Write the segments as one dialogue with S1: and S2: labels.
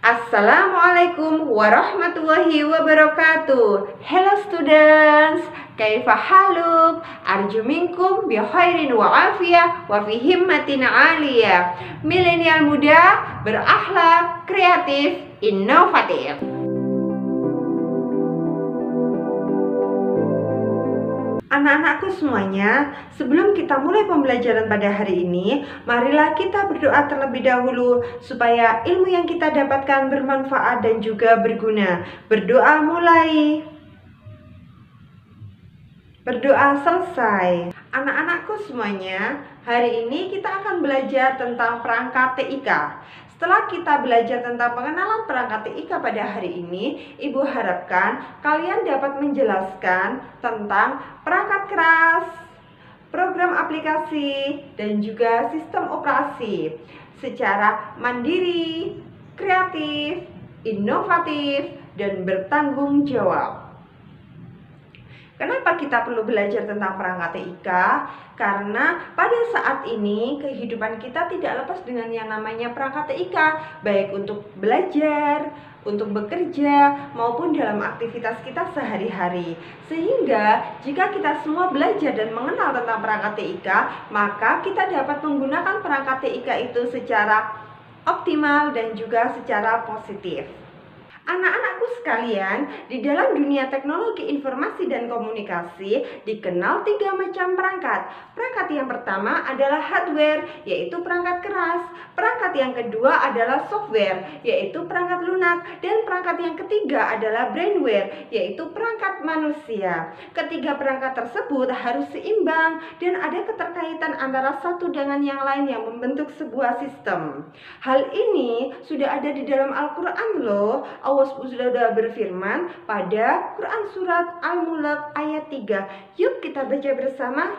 S1: Assalamualaikum warahmatullahi wabarakatuh. Hello students, kaifa haluk? Arju minkum bi khairin wa afiyah wa fi himmatin aliyah. Milenial muda berakhlak, kreatif, inovatif. Anak-anakku semuanya, sebelum kita mulai pembelajaran pada hari ini, marilah kita berdoa terlebih dahulu supaya ilmu yang kita dapatkan bermanfaat dan juga berguna. Berdoa mulai. Berdoa selesai. Anak-anakku semuanya, hari ini kita akan belajar tentang perangkat TIK. Setelah kita belajar tentang pengenalan perangkat TIK pada hari ini, Ibu harapkan kalian dapat menjelaskan tentang perangkat keras, program aplikasi, dan juga sistem operasi secara mandiri, kreatif, inovatif, dan bertanggung jawab. Kenapa kita perlu belajar tentang perangkat TIK? Karena pada saat ini kehidupan kita tidak lepas dengan yang namanya perangkat TIK, baik untuk belajar, untuk bekerja, maupun dalam aktivitas kita sehari-hari. Sehingga jika kita semua belajar dan mengenal tentang perangkat TIK, maka kita dapat menggunakan perangkat TIK itu secara optimal dan juga secara positif. Anak-anakku sekalian, di dalam dunia teknologi informasi dan komunikasi dikenal 3 macam perangkat. Perangkat yang pertama adalah hardware, yaitu perangkat keras. Perangkat yang kedua adalah software, yaitu perangkat lunak. Dan perangkat yang ketiga adalah brainware, yaitu perangkat manusia. Ketiga perangkat tersebut harus seimbang dan ada keterkaitan antara satu dengan yang lain yang membentuk sebuah sistem. Hal ini sudah ada di dalam Al-Quran loh. Allah sudah berfirman pada Quran surat Al-Mulk ayat 3. Yuk kita baca bersama.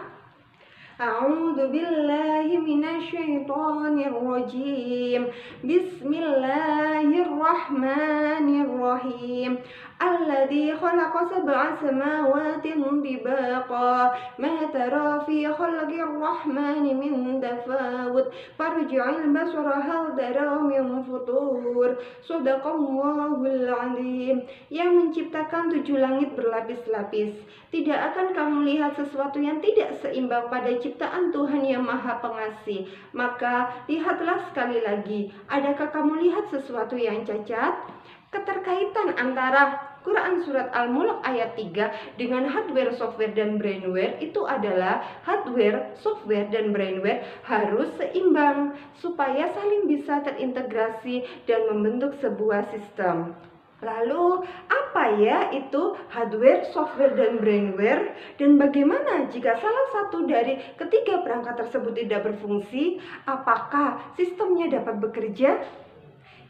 S1: A'udzu billahi minasyaitonir rajim. Bismillahirrahmanirrahim. Alladzi khalaqa sab'a samawatin tibaqa ma tara fi khalqir rahmani min tafawut farji'il basara hal tara min futur. Shadaqallahul azim. Yang menciptakan 7 langit berlapis-lapis, tidak akan kamu lihat sesuatu yang tidak seimbang pada ciptaan Tuhan yang Maha Pengasih. Maka lihatlah sekali lagi, adakah kamu lihat sesuatu yang cacat? Keterkaitan antara Quran surat Al-Mulk ayat 3 dengan hardware, software, dan brainware itu adalah hardware, software, dan brainware harus seimbang supaya saling bisa terintegrasi dan membentuk sebuah sistem. Lalu apa ya itu hardware, software, dan brainware? Dan bagaimana jika salah satu dari ketiga perangkat tersebut tidak berfungsi? Apakah sistemnya dapat bekerja?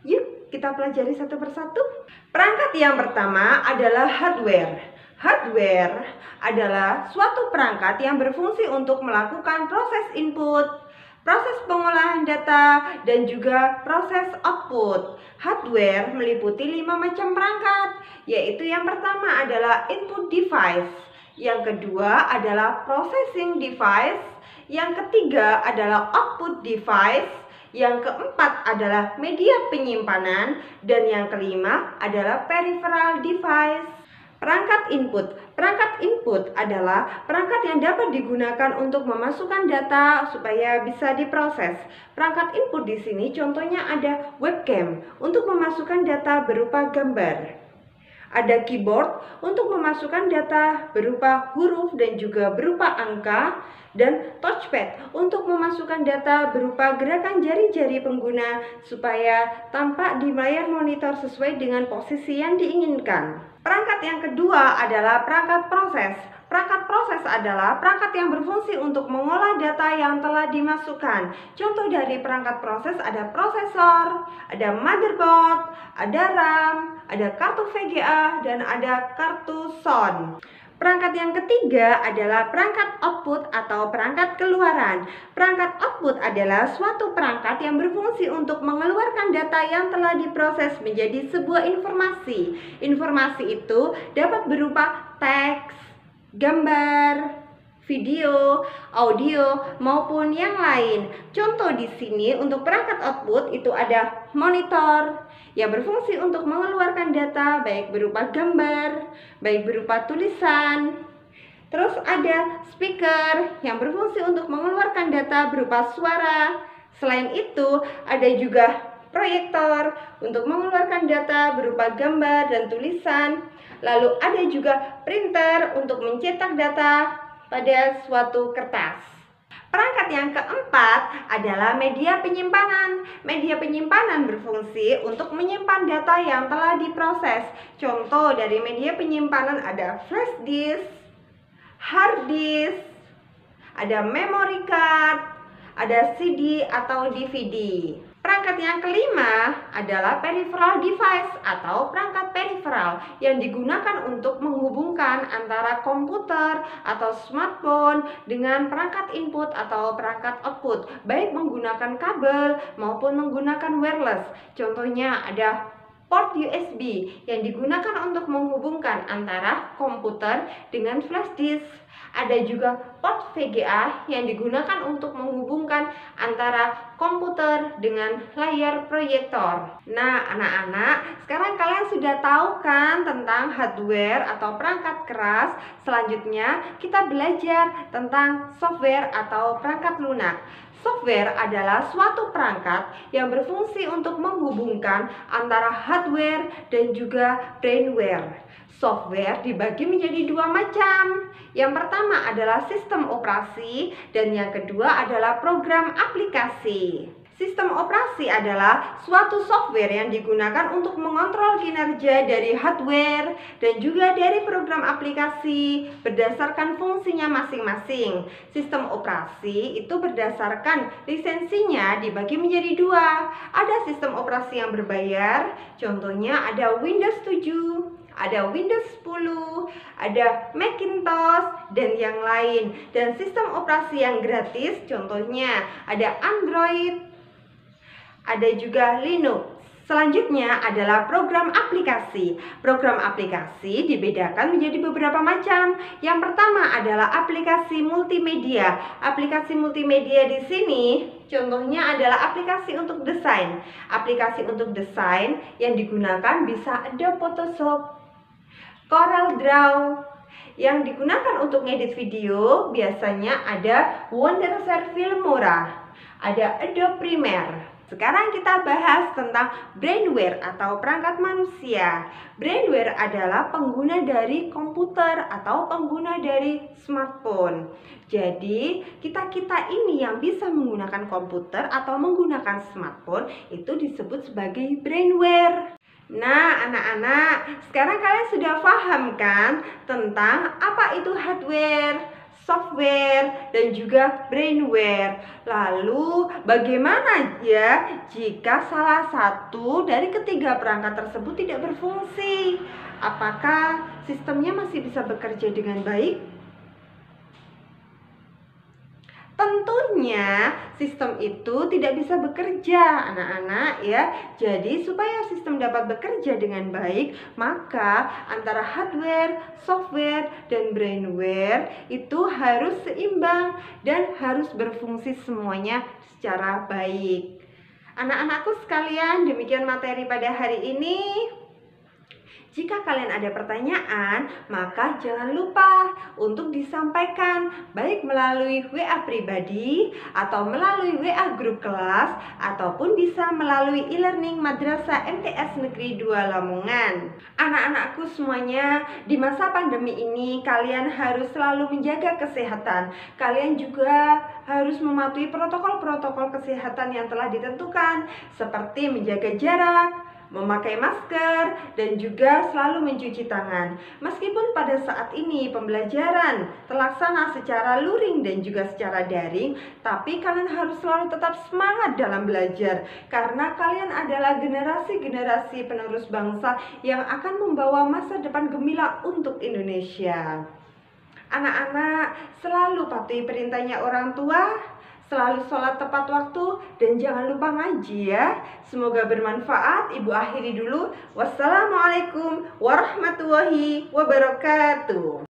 S1: Yuk kita pelajari satu persatu. Perangkat yang pertama adalah hardware. Hardware adalah suatu perangkat yang berfungsi untuk melakukan proses input, proses pengolahan data, dan juga proses output. Hardware meliputi 5 macam perangkat, yaitu yang pertama adalah input device, yang kedua adalah processing device, yang ketiga adalah output device, yang keempat adalah media penyimpanan, dan yang kelima adalah peripheral device. Perangkat input. Perangkat input adalah perangkat yang dapat digunakan untuk memasukkan data supaya bisa diproses. Perangkat input di sini contohnya ada webcam untuk memasukkan data berupa gambar. Ada keyboard untuk memasukkan data berupa huruf dan juga berupa angka, dan touchpad untuk memasukkan data berupa gerakan jari-jari pengguna supaya tampak di layar monitor sesuai dengan posisi yang diinginkan. Perangkat yang kedua adalah perangkat proses. Perangkat proses adalah perangkat yang berfungsi untuk mengolah data yang telah dimasukkan. Contoh dari perangkat proses ada prosesor, ada motherboard, ada RAM, ada kartu VGA, dan ada kartu sound. Perangkat yang ketiga adalah perangkat output atau perangkat keluaran. Perangkat output adalah suatu perangkat yang berfungsi untuk mengeluarkan data yang telah diproses menjadi sebuah informasi. Informasi itu dapat berupa teks, gambar, video, audio, maupun yang lain. Contoh di sini untuk perangkat output itu ada monitor, yang berfungsi untuk mengeluarkan data baik berupa gambar, baik berupa tulisan. Terus ada speaker yang berfungsi untuk mengeluarkan data berupa suara. Selain itu, ada juga proyektor untuk mengeluarkan data berupa gambar dan tulisan. Lalu ada juga printer untuk mencetak data pada suatu kertas. Perangkat yang keempat adalah media penyimpanan. Media penyimpanan berfungsi untuk menyimpan data yang telah diproses. Contoh dari media penyimpanan ada flash disk, hard disk, ada memory card, ada CD atau DVD. Perangkat yang kelima adalah peripheral device atau perangkat peripheral yang digunakan untuk menghubungkan antara komputer atau smartphone dengan perangkat input atau perangkat output, baik menggunakan kabel maupun menggunakan wireless. Contohnya ada port USB yang digunakan untuk menghubungkan antara komputer dengan flash disk. Ada juga port VGA yang digunakan untuk menghubungkan antara komputer dengan layar proyektor. Nah, anak-anak, sekarang kalian sudah tahu kan tentang hardware atau perangkat keras. Selanjutnya, kita belajar tentang software atau perangkat lunak. Software adalah suatu perangkat yang berfungsi untuk menghubungkan antara hardware dan juga brainware. Software dibagi menjadi dua macam. Yang pertama adalah sistem operasi dan yang kedua adalah program aplikasi. Sistem operasi adalah suatu software yang digunakan untuk mengontrol kinerja dari hardware dan juga dari program aplikasi berdasarkan fungsinya masing-masing. Sistem operasi itu berdasarkan lisensinya dibagi menjadi dua. Ada sistem operasi yang berbayar, contohnya ada Windows 7, ada Windows 10, ada Macintosh, dan yang lain. Dan sistem operasi yang gratis, contohnya ada Android, ada juga Linux. Selanjutnya adalah program aplikasi. Program aplikasi dibedakan menjadi beberapa macam. Yang pertama adalah aplikasi multimedia. Aplikasi multimedia di sini contohnya adalah aplikasi untuk desain. Aplikasi untuk desain yang digunakan bisa ada Photoshop, Corel Draw. Yang digunakan untuk ngedit video biasanya ada Wondershare Filmora, ada Adobe Premiere. Sekarang kita bahas tentang brainware atau perangkat manusia. Brainware adalah pengguna dari komputer atau pengguna dari smartphone. Jadi kita ini yang bisa menggunakan komputer atau menggunakan smartphone itu disebut sebagai brainware. Nah, anak-anak, sekarang kalian sudah paham kan tentang apa itu hardware, software, dan juga brainware. Lalu, bagaimana ya jika salah satu dari ketiga perangkat tersebut tidak berfungsi? Apakah sistemnya masih bisa bekerja dengan baik? Tentunya sistem itu tidak bisa bekerja, anak-anak ya. Jadi supaya sistem dapat bekerja dengan baik, maka antara hardware, software, dan brainware itu harus seimbang dan harus berfungsi semuanya secara baik. Anak-anakku sekalian, demikian materi pada hari ini. Jika kalian ada pertanyaan, maka jangan lupa untuk disampaikan baik melalui WA pribadi atau melalui WA grup kelas ataupun bisa melalui e-learning Madrasah MTS Negeri 2 Lamongan. Anak-anakku semuanya, di masa pandemi ini kalian harus selalu menjaga kesehatan. Kalian juga harus mematuhi protokol-protokol kesehatan yang telah ditentukan seperti menjaga jarak, memakai masker, dan juga selalu mencuci tangan. Meskipun pada saat ini pembelajaran terlaksana secara luring dan juga secara daring, tapi kalian harus selalu tetap semangat dalam belajar karena kalian adalah generasi-generasi penerus bangsa yang akan membawa masa depan gemilang untuk Indonesia. Anak-anak, selalu patuhi perintahnya orang tua, selalu sholat tepat waktu, dan jangan lupa ngaji ya. Semoga bermanfaat. Ibu akhiri dulu. Wassalamualaikum warahmatullahi wabarakatuh.